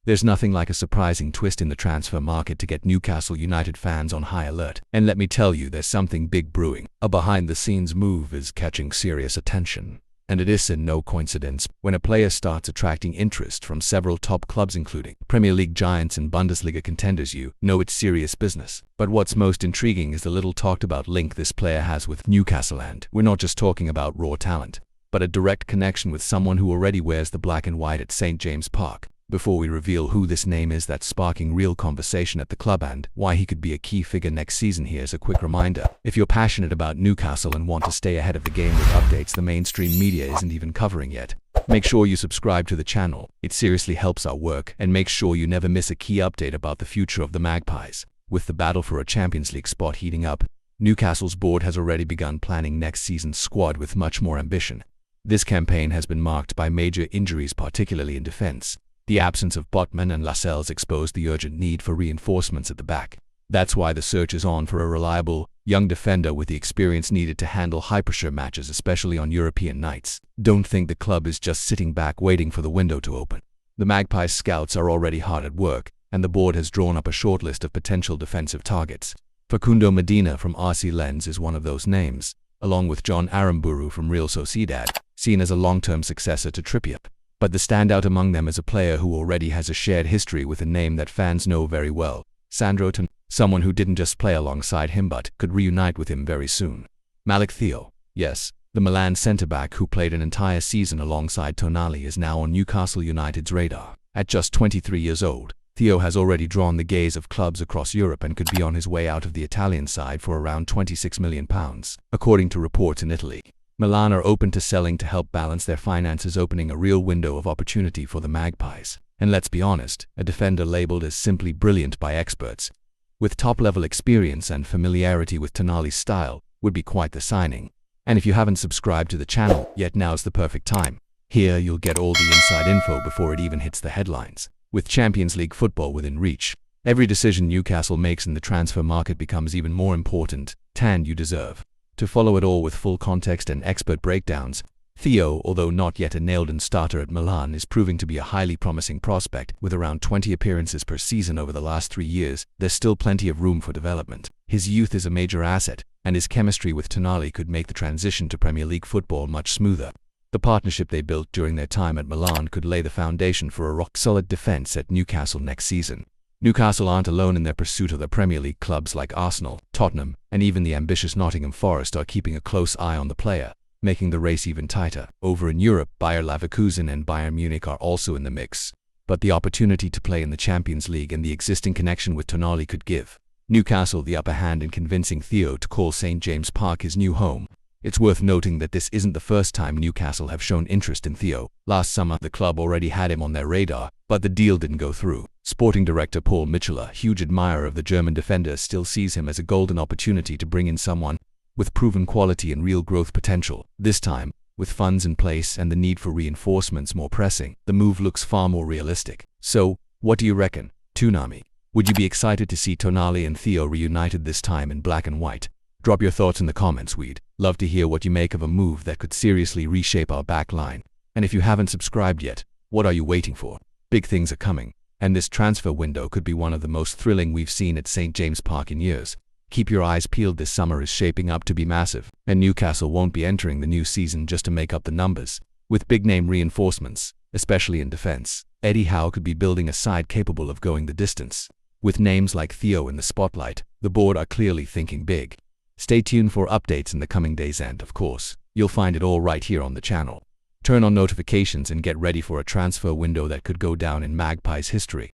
There's nothing like a surprising twist in the transfer market to get Newcastle United fans on high alert. And let me tell you, there's something big brewing. A behind-the-scenes move is catching serious attention. And it isn't no coincidence when a player starts attracting interest from several top clubs including Premier League giants and Bundesliga contenders. You know it's serious business. But what's most intriguing is the little talked about link this player has with Newcastle, and we're not just talking about raw talent, but a direct connection with someone who already wears the black and white at St. James Park. Before we reveal who this name is that's sparking real conversation at the club and why he could be a key figure next season, here's a quick reminder. If you're passionate about Newcastle and want to stay ahead of the game with updates the mainstream media isn't even covering yet, make sure you subscribe to the channel. It seriously helps our work, and make sure you never miss a key update about the future of the Magpies. With the battle for a Champions League spot heating up, Newcastle's board has already begun planning next season's squad with much more ambition. This campaign has been marked by major injuries, particularly in defense. The absence of Botman and Lascelles exposed the urgent need for reinforcements at the back. That's why the search is on for a reliable, young defender with the experience needed to handle high-pressure matches, especially on European nights. Don't think the club is just sitting back waiting for the window to open. The Magpies scouts are already hard at work, and the board has drawn up a shortlist of potential defensive targets. Facundo Medina from RC Lens is one of those names, along with John Aramburu from Real Sociedad, seen as a long-term successor to Trippier. But the standout among them is a player who already has a shared history with a name that fans know very well, Sandro Tonali, someone who didn't just play alongside him but could reunite with him very soon. Malick Thiaw, yes, the Milan centre-back who played an entire season alongside Tonali, is now on Newcastle United's radar. At just 23 years old, Thiaw has already drawn the gaze of clubs across Europe and could be on his way out of the Italian side for around £26 million, according to reports in Italy. Milan are open to selling to help balance their finances, opening a real window of opportunity for the Magpies. And let's be honest, a defender labeled as simply brilliant by experts, with top-level experience and familiarity with Tonali's style, would be quite the signing. And if you haven't subscribed to the channel yet, now's the perfect time. Here you'll get all the inside info before it even hits the headlines. With Champions League football within reach, every decision Newcastle makes in the transfer market becomes even more important, and you deserve to follow it all with full context and expert breakdowns. Thiaw, although not yet a nailed-on starter at Milan, is proving to be a highly promising prospect. With around 20 appearances per season over the last 3 years, there's still plenty of room for development. His youth is a major asset, and his chemistry with Tonali could make the transition to Premier League football much smoother. The partnership they built during their time at Milan could lay the foundation for a rock-solid defense at Newcastle next season. Newcastle aren't alone in their pursuit of the Premier League. Clubs like Arsenal, Tottenham, and even the ambitious Nottingham Forest are keeping a close eye on the player, making the race even tighter. Over in Europe, Bayer Leverkusen and Bayern Munich are also in the mix. But the opportunity to play in the Champions League and the existing connection with Tonali could give Newcastle the upper hand in convincing Thiaw to call St. James Park his new home. It's worth noting that this isn't the first time Newcastle have shown interest in Thiaw. Last summer, the club already had him on their radar, but the deal didn't go through. Sporting director Paul Mitchell, a huge admirer of the German defender, still sees him as a golden opportunity to bring in someone with proven quality and real growth potential. This time, with funds in place and the need for reinforcements more pressing, the move looks far more realistic. So, what do you reckon, Toonami? Would you be excited to see Tonali and Thiaw reunited, this time in black and white? Drop your thoughts in the comments. We'd love to hear what you make of a move that could seriously reshape our back line. And if you haven't subscribed yet, what are you waiting for? Big things are coming, and this transfer window could be one of the most thrilling we've seen at St. James Park in years. Keep your eyes peeled. This summer is shaping up to be massive, and Newcastle won't be entering the new season just to make up the numbers. With big-name reinforcements, especially in defense, Eddie Howe could be building a side capable of going the distance. With names like Thiaw in the spotlight, the board are clearly thinking big. Stay tuned for updates in the coming days, and of course, you'll find it all right here on the channel. Turn on notifications and get ready for a transfer window that could go down in Magpies history.